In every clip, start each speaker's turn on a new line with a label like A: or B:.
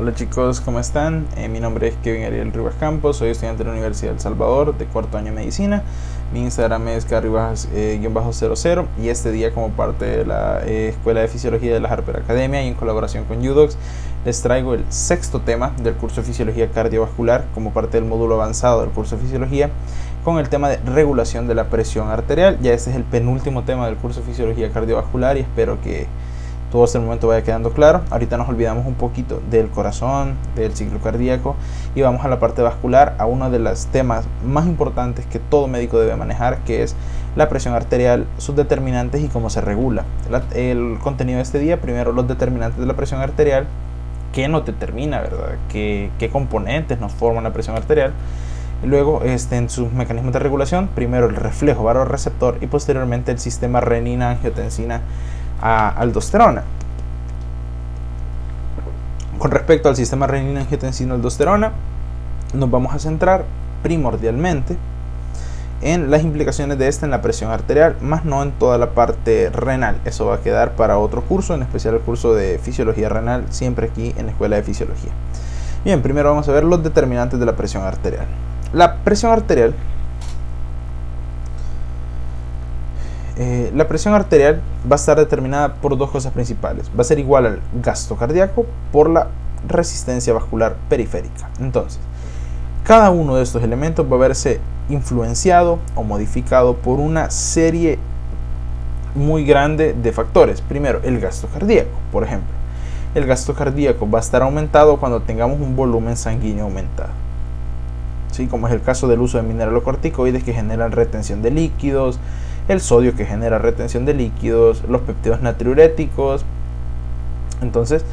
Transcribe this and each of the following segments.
A: Hola chicos, ¿cómo están? Mi nombre es Kevin Ariel Rivas Campos, soy estudiante de la Universidad de El Salvador de cuarto año de medicina. Mi Instagram es carribas-00 y este día, como parte de la Escuela de Fisiología de la Harper Academia y en colaboración con UDOX, les traigo el sexto tema del curso de Fisiología Cardiovascular como parte del módulo avanzado del curso de Fisiología, con el tema de regulación de la presión arterial. Ya este es el penúltimo tema del curso de Fisiología Cardiovascular y espero que todo hasta el momento vaya quedando claro. Ahorita nos olvidamos un poquito del corazón, del ciclo cardíaco y vamos a la parte vascular, a uno de los temas más importantes que todo médico debe manejar, que es la presión arterial, sus determinantes y cómo se regula. El contenido de este día: primero los determinantes de la presión arterial, qué nos determina, ¿verdad? ¿Qué componentes nos forman la presión arterial? Luego, en sus mecanismos de regulación, primero el reflejo vasoreceptor y posteriormente el sistema renina-angiotensina a aldosterona. Con respecto al sistema renina-angiotensina-aldosterona, nos vamos a centrar primordialmente en las implicaciones de esta en la presión arterial, más no en toda la parte renal. Eso va a quedar para otro curso, en especial el curso de fisiología renal, siempre aquí en la Escuela de Fisiología. Bien, primero vamos a ver los determinantes de la presión arterial. La presión arterial va a estar determinada por dos cosas principales. Va a ser igual al gasto cardíaco por la resistencia vascular periférica. Entonces, cada uno de estos elementos va a verse influenciado o modificado por una serie muy grande de factores. Primero, el gasto cardíaco. Por ejemplo, el gasto cardíaco va a estar aumentado cuando tengamos un volumen sanguíneo aumentado, ¿sí? Como es el caso del uso de mineralocorticoides que generan retención de líquidos, el sodio que genera retención de líquidos, los péptidos natriuréticos. Entonces,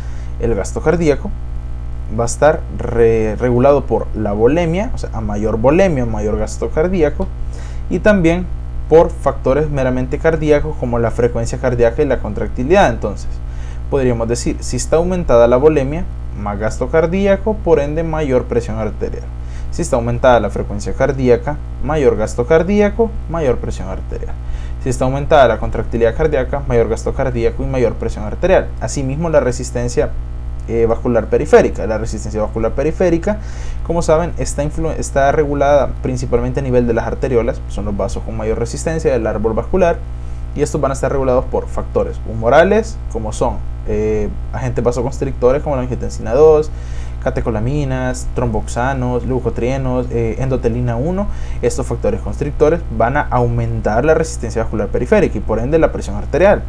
A: el gasto cardíaco va a estar regulado por la volemia, o sea, a mayor volemia, mayor gasto cardíaco, y también por factores meramente cardíacos como la frecuencia cardíaca y la contractilidad. Entonces, podríamos decir, si está aumentada la volemia, más gasto cardíaco, por ende mayor presión arterial. Si está aumentada la frecuencia cardíaca, mayor gasto cardíaco, mayor presión arterial. Si está aumentada la contractilidad cardíaca, mayor gasto cardíaco y mayor presión arterial. Asimismo, la resistencia vascular periférica. La resistencia vascular periférica, como saben, está regulada principalmente a nivel de las arteriolas, son los vasos con mayor resistencia del árbol vascular, y estos van a estar regulados por factores humorales, como son agentes vasoconstrictores como la angiotensina 2, catecolaminas, tromboxanos, leucotrienos, endotelina 1. Estos factores constrictores van a aumentar la resistencia vascular periférica y por ende la presión arterial.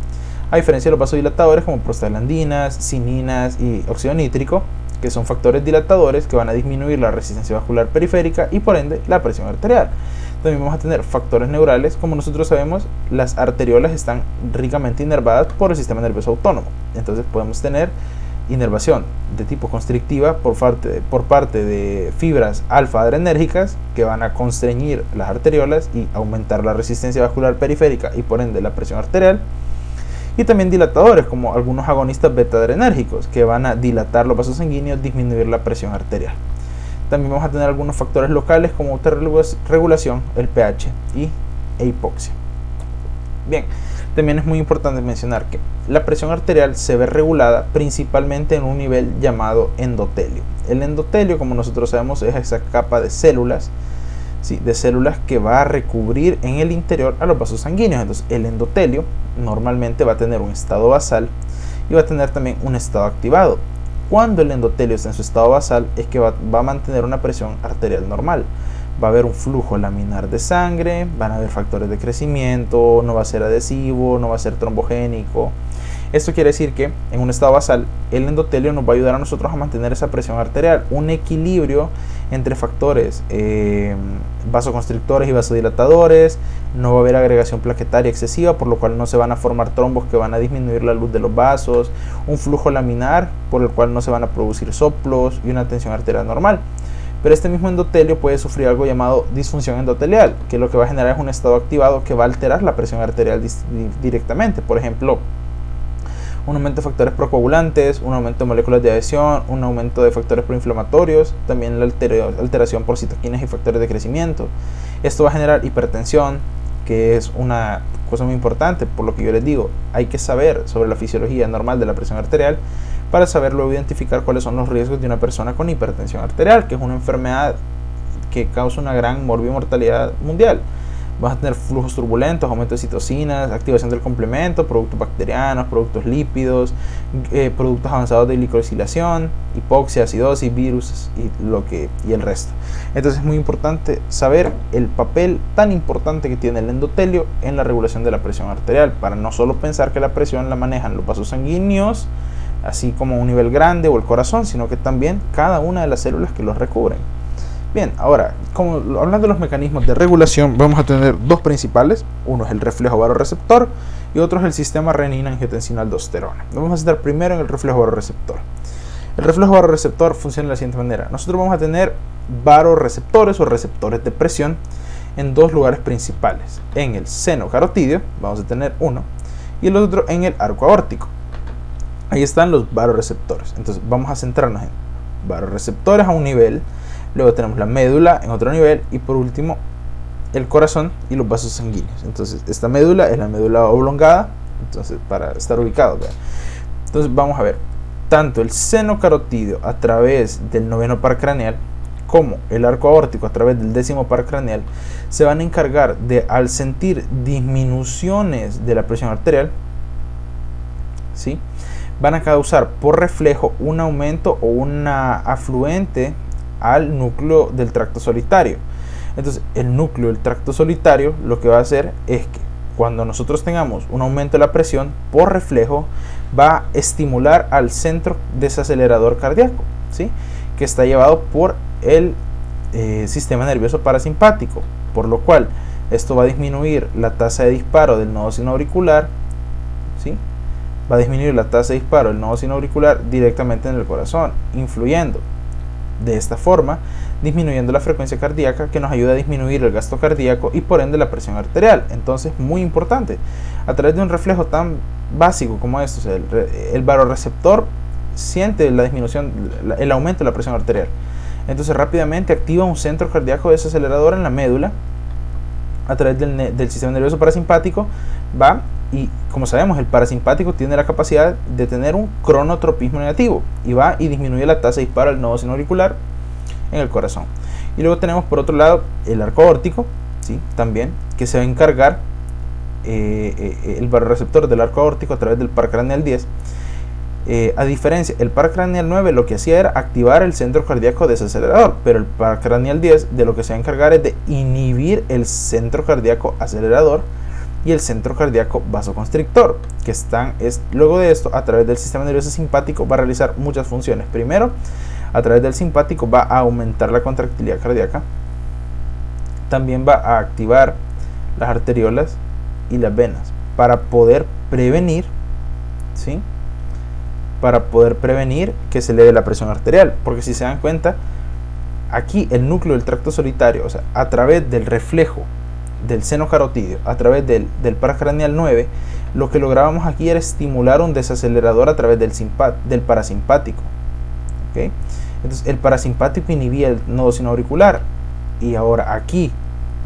A: A diferencia de los vasodilatadores como prostaglandinas, cininas y óxido nítrico, que son factores dilatadores que van a disminuir la resistencia vascular periférica y por ende la presión arterial. También vamos a tener factores neurales. Como nosotros sabemos, las arteriolas están ricamente inervadas por el sistema nervioso autónomo. Entonces podemos tener inervación de tipo constrictiva por parte de fibras alfa adrenérgicas que van a constreñir las arteriolas y aumentar la resistencia vascular periférica y por ende la presión arterial. Y también dilatadores como algunos agonistas beta adrenérgicos que van a dilatar los vasos sanguíneos, disminuir la presión arterial. También vamos a tener algunos factores locales como autorregulación, el pH y hipoxia. Bien, también es muy importante mencionar que la presión arterial se ve regulada principalmente en un nivel llamado endotelio. El endotelio, como nosotros sabemos, es esa capa de células, ¿sí?, de células que va a recubrir en el interior a los vasos sanguíneos. Entonces, el endotelio normalmente va a tener un estado basal y va a tener también un estado activado. Cuando el endotelio está en su estado basal es que va a mantener una presión arterial normal. Va a haber un flujo laminar de sangre, van a haber factores de crecimiento, no va a ser adhesivo, no va a ser trombogénico. Esto quiere decir que en un estado basal el endotelio nos va a ayudar a nosotros a mantener esa presión arterial, un equilibrio entre factores vasoconstrictores y vasodilatadores. No va a haber agregación plaquetaria excesiva, por lo cual no se van a formar trombos que van a disminuir la luz de los vasos, un flujo laminar por el cual no se van a producir soplos y una tensión arterial normal. Pero este mismo endotelio puede sufrir algo llamado disfunción endotelial, que lo que va a generar es un estado activado que va a alterar la presión arterial directamente. Por ejemplo, un aumento de factores procoagulantes, un aumento de moléculas de adhesión, un aumento de factores proinflamatorios, también la alteración por citoquinas y factores de crecimiento. Esto va a generar hipertensión, que es una cosa muy importante, por lo que yo les digo, hay que saber sobre la fisiología normal de la presión arterial para saber luego identificar cuáles son los riesgos de una persona con hipertensión arterial, que es una enfermedad que causa una gran morbimortalidad mundial. Vas a tener flujos turbulentos, aumento de citocinas, activación del complemento, productos bacterianos, productos lípidos, productos avanzados de glicosilación, hipoxia, acidosis, virus y el resto. Entonces es muy importante saber el papel tan importante que tiene el endotelio en la regulación de la presión arterial, para no solo pensar que la presión la manejan los vasos sanguíneos, así como a un nivel grande, o el corazón, sino que también cada una de las células que los recubren. Bien, ahora, hablando de los mecanismos de regulación, vamos a tener dos principales. Uno es el reflejo vasoreceptor y otro es el sistema renina-angiotensina-aldosterona. Vamos a estar primero en el reflejo vasoreceptor. El reflejo vasoreceptor funciona de la siguiente manera. Nosotros vamos a tener vasoreceptores o receptores de presión en dos lugares principales. En el seno carotídeo, vamos a tener uno, y el otro en el arco aórtico. Ahí están los vasoreceptores. Entonces vamos a centrarnos en vasoreceptores a un nivel. Luego tenemos la médula en otro nivel y por último el corazón y los vasos sanguíneos. Entonces esta médula es la médula oblongada, entonces para estar ubicados, ¿verdad? Entonces vamos a ver, tanto el seno carotídeo a través del noveno par craneal como el arco aórtico a través del décimo par craneal se van a encargar de, al sentir disminuciones de la presión arterial, ¿sí?, van a causar por reflejo un aumento o una afluente al núcleo del tracto solitario. Entonces el núcleo del tracto solitario lo que va a hacer es que cuando nosotros tengamos un aumento de la presión, por reflejo va a estimular al centro desacelerador cardíaco, ¿sí?, que está llevado por el sistema nervioso parasimpático, por lo cual esto va a disminuir la tasa de disparo del nodo sinoauricular, ¿sí?, va a disminuir la tasa de disparo del nodo sinoauricular directamente en el corazón, influyendo de esta forma, disminuyendo la frecuencia cardíaca, que nos ayuda a disminuir el gasto cardíaco y por ende la presión arterial. Entonces, muy importante, a través de un reflejo tan básico como esto, o sea, el vasoreceptor siente la disminución, el aumento de la presión arterial. Entonces rápidamente activa un centro cardíaco desacelerador en la médula a través del sistema nervioso parasimpático. Va, y como sabemos, el parasimpático tiene la capacidad de tener un cronotropismo negativo y va y disminuye la tasa de disparo del nodo sinoauricular en el corazón. Y luego tenemos por otro lado el arco aórtico, ¿sí?, también, que se va a encargar el vasoreceptor del arco aórtico a través del par craneal 10. A diferencia, el par craneal 9 lo que hacía era activar el centro cardíaco desacelerador, pero el par craneal 10 de lo que se va a encargar es de inhibir el centro cardíaco acelerador y el centro cardíaco vasoconstrictor, que luego de esto, a través del sistema nervioso simpático, va a realizar muchas funciones. Primero, a través del simpático va a aumentar la contractilidad cardíaca, también va a activar las arteriolas y las venas para poder prevenir, ¿sí?, para poder prevenir que se eleve la presión arterial, porque si se dan cuenta, aquí el núcleo del tracto solitario, o sea, a través del reflejo del seno carotídeo, a través del par craneal 9, lo que lográbamos aquí era estimular un desacelerador a través del parasimpático, ¿okay? Entonces el parasimpático inhibía el nodo sinoauricular, y ahora aquí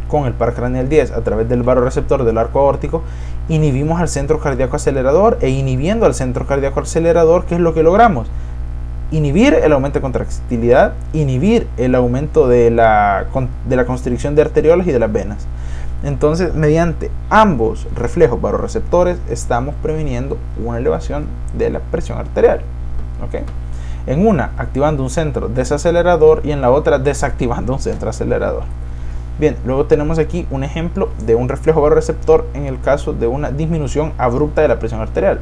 A: con el par craneal 10 a través del vasoreceptor del arco aórtico inhibimos al centro cardíaco acelerador, e inhibiendo al centro cardíaco acelerador, ¿qué es lo que logramos? Inhibir el aumento de contractilidad, inhibir el aumento de la constricción de arteriolas y de las venas. Entonces, mediante ambos reflejos vasoreceptores estamos previniendo una elevación de la presión arterial, ¿okay? En una activando un centro desacelerador y en la otra desactivando un centro acelerador. Bien, luego tenemos aquí un ejemplo de un reflejo vasoreceptor en el caso de una disminución abrupta de la presión arterial.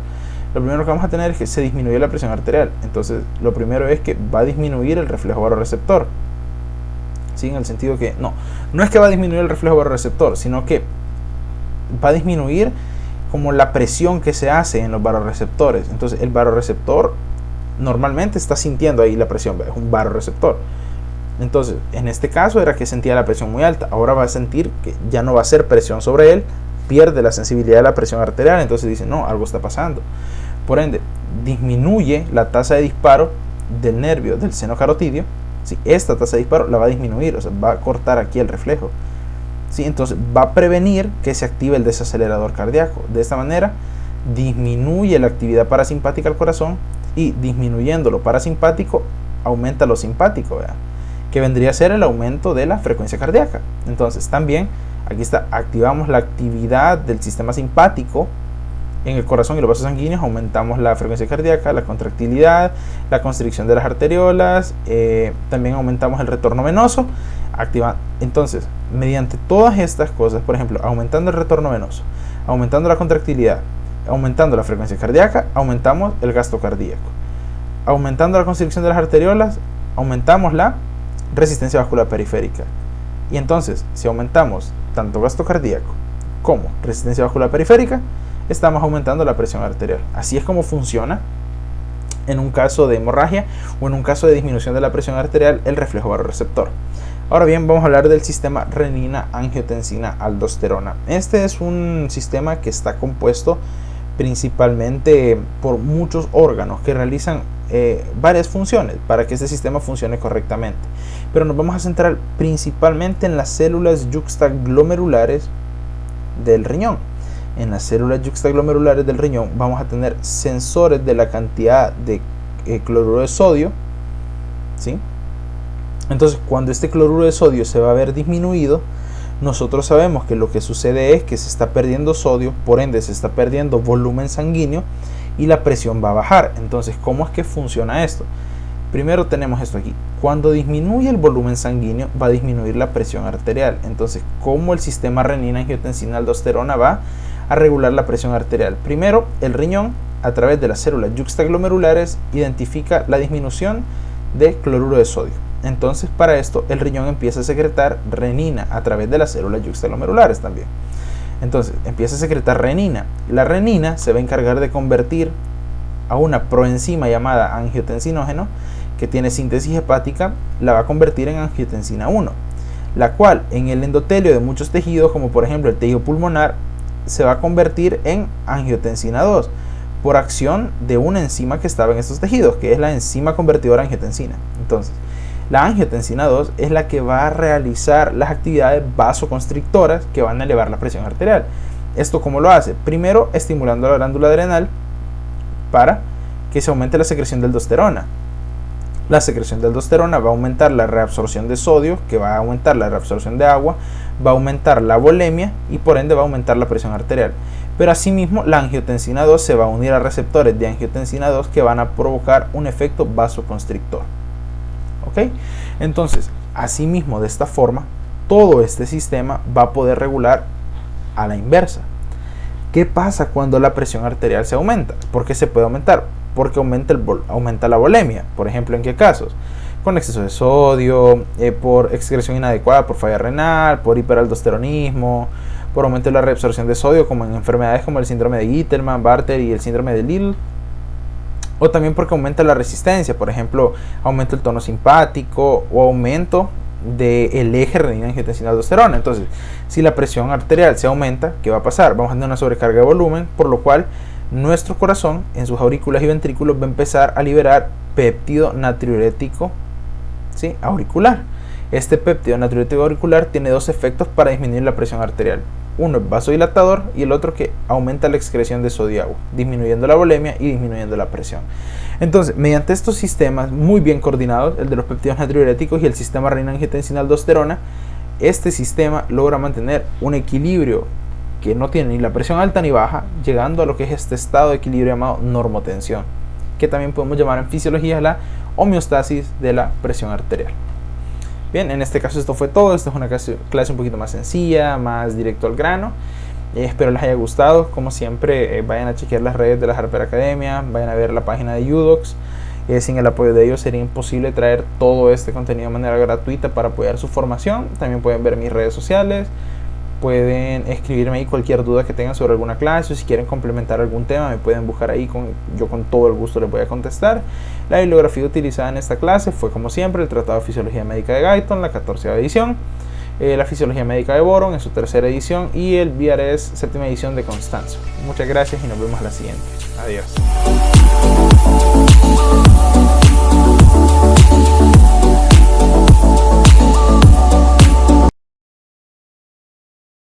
A: Lo primero que vamos a tener es que se disminuye la presión arterial. Entonces, lo primero es que va a disminuir el reflejo vasoreceptor, ¿sí? En el sentido que no es que va a disminuir el reflejo vasoreceptor, sino que va a disminuir como la presión que se hace en los vasoreceptores. Entonces, el vasoreceptor normalmente está sintiendo ahí la presión, es un vasoreceptor. Entonces, en este caso era que sentía la presión muy alta. Ahora va a sentir que ya no va a ser presión sobre él, pierde la sensibilidad de la presión arterial. Entonces dice, no, algo está pasando. Por ende, disminuye la tasa de disparo del nervio del seno carotídeo. ¿Sí? Esta tasa de disparo la va a disminuir, o sea, va a cortar aquí el reflejo. ¿sí? Entonces va a prevenir que se active el desacelerador cardíaco. De esta manera disminuye la actividad parasimpática del corazón, y disminuyendo lo parasimpático aumenta lo simpático, ¿verdad? Que vendría a ser el aumento de la frecuencia cardíaca. Entonces también aquí está, activamos la actividad del sistema simpático en el corazón y los vasos sanguíneos, aumentamos la frecuencia cardíaca, la contractilidad, la constricción de las arteriolas, también aumentamos el retorno venoso. Entonces, mediante todas estas cosas, por ejemplo, aumentando el retorno venoso, aumentando la contractilidad, aumentando la frecuencia cardíaca, aumentamos el gasto cardíaco. Aumentando la constricción de las arteriolas, aumentamos la resistencia vascular periférica. Y entonces, si aumentamos tanto gasto cardíaco como resistencia vascular periférica, estamos aumentando la presión arterial. Así es como funciona en un caso de hemorragia o en un caso de disminución de la presión arterial el reflejo barorreceptor. Ahora bien, vamos a hablar del sistema renina-angiotensina-aldosterona. Este es un sistema que está compuesto principalmente por muchos órganos que realizan varias funciones para que este sistema funcione correctamente. Pero nos vamos a centrar principalmente en las células yuxtaglomerulares del riñón. En las células yuxtaglomerulares del riñón vamos a tener sensores de la cantidad de cloruro de sodio, ¿sí? Entonces, cuando este cloruro de sodio se va a ver disminuido, nosotros sabemos que lo que sucede es que se está perdiendo sodio, por ende se está perdiendo volumen sanguíneo y la presión va a bajar. Entonces, ¿cómo es que funciona esto? Primero tenemos esto aquí. Cuando disminuye el volumen sanguíneo, va a disminuir la presión arterial. Entonces, ¿cómo el sistema renina-angiotensina-aldosterona va a regular la presión arterial? Primero, el riñón, a través de las células yuxtaglomerulares, identifica la disminución de cloruro de sodio. Entonces, para esto, el riñón empieza a secretar renina a través de las células yuxtaglomerulares también. Entonces, empieza a secretar renina. La renina se va a encargar de convertir a una proenzima llamada angiotensinógeno, que tiene síntesis hepática, la va a convertir en angiotensina 1, la cual en el endotelio de muchos tejidos, como por ejemplo el tejido pulmonar, se va a convertir en angiotensina 2 por acción de una enzima que estaba en estos tejidos, que es la enzima convertidora angiotensina. Entonces, la angiotensina 2 es la que va a realizar las actividades vasoconstrictoras que van a elevar la presión arterial. ¿Esto cómo lo hace? Primero, estimulando la glándula adrenal para que se aumente la secreción de aldosterona. La secreción de aldosterona va a aumentar la reabsorción de sodio, que va a aumentar la reabsorción de agua, va a aumentar la volemia y por ende va a aumentar la presión arterial. Pero asimismo, la angiotensina 2 se va a unir a receptores de angiotensina 2 que van a provocar un efecto vasoconstrictor. ¿Ok? Entonces, asimismo, de esta forma, todo este sistema va a poder regular a la inversa. ¿Qué pasa cuando la presión arterial se aumenta? ¿Por qué se puede aumentar? Porque aumenta la volemia. Por ejemplo, ¿en qué casos? Con exceso de sodio, por excreción inadecuada, por falla renal, por hiperaldosteronismo, por aumento de la reabsorción de sodio, como en enfermedades como el síndrome de Gittelman, Bartter y el síndrome de Lille. O también porque aumenta la resistencia, por ejemplo, aumento del tono simpático o aumento del eje renina-angiotensina-aldosterona. Entonces, si la presión arterial se aumenta, ¿qué va a pasar? Vamos a tener una sobrecarga de volumen, por lo cual nuestro corazón en sus aurículas y ventrículos va a empezar a liberar péptido natriurético, ¿sí?, auricular. Este péptido natriurético auricular tiene dos efectos para disminuir la presión arterial. Uno es vasodilatador y el otro que aumenta la excreción de sodio y agua, disminuyendo la volemia y disminuyendo la presión. Entonces, mediante estos sistemas muy bien coordinados, el de los péptidos natriuréticos y el sistema renina-angiotensina-aldosterona, este sistema logra mantener un equilibrio que no tiene ni la presión alta ni baja, llegando a lo que es este estado de equilibrio llamado normotensión, que también podemos llamar en fisiología la homeostasis de la presión arterial. Bien, en este caso esto fue todo. Esta es una clase un poquito más sencilla, más directo al grano. Espero les haya gustado. Como siempre, vayan a chequear las redes de la Harper Academia, vayan a ver la página de Udocs. Sin el apoyo de ellos sería imposible traer todo este contenido de manera gratuita para apoyar su formación. También pueden ver mis redes sociales, pueden escribirme ahí cualquier duda que tengan sobre alguna clase, o si quieren complementar algún tema me pueden buscar ahí, yo con todo el gusto les voy a contestar. La bibliografía utilizada en esta clase fue, como siempre, el Tratado de Fisiología Médica de Guyton, la 14ª edición, la Fisiología Médica de Boron en su 3ª edición y el VRS 7ª edición de Constanzo. Muchas gracias y nos vemos a la siguiente. Adiós.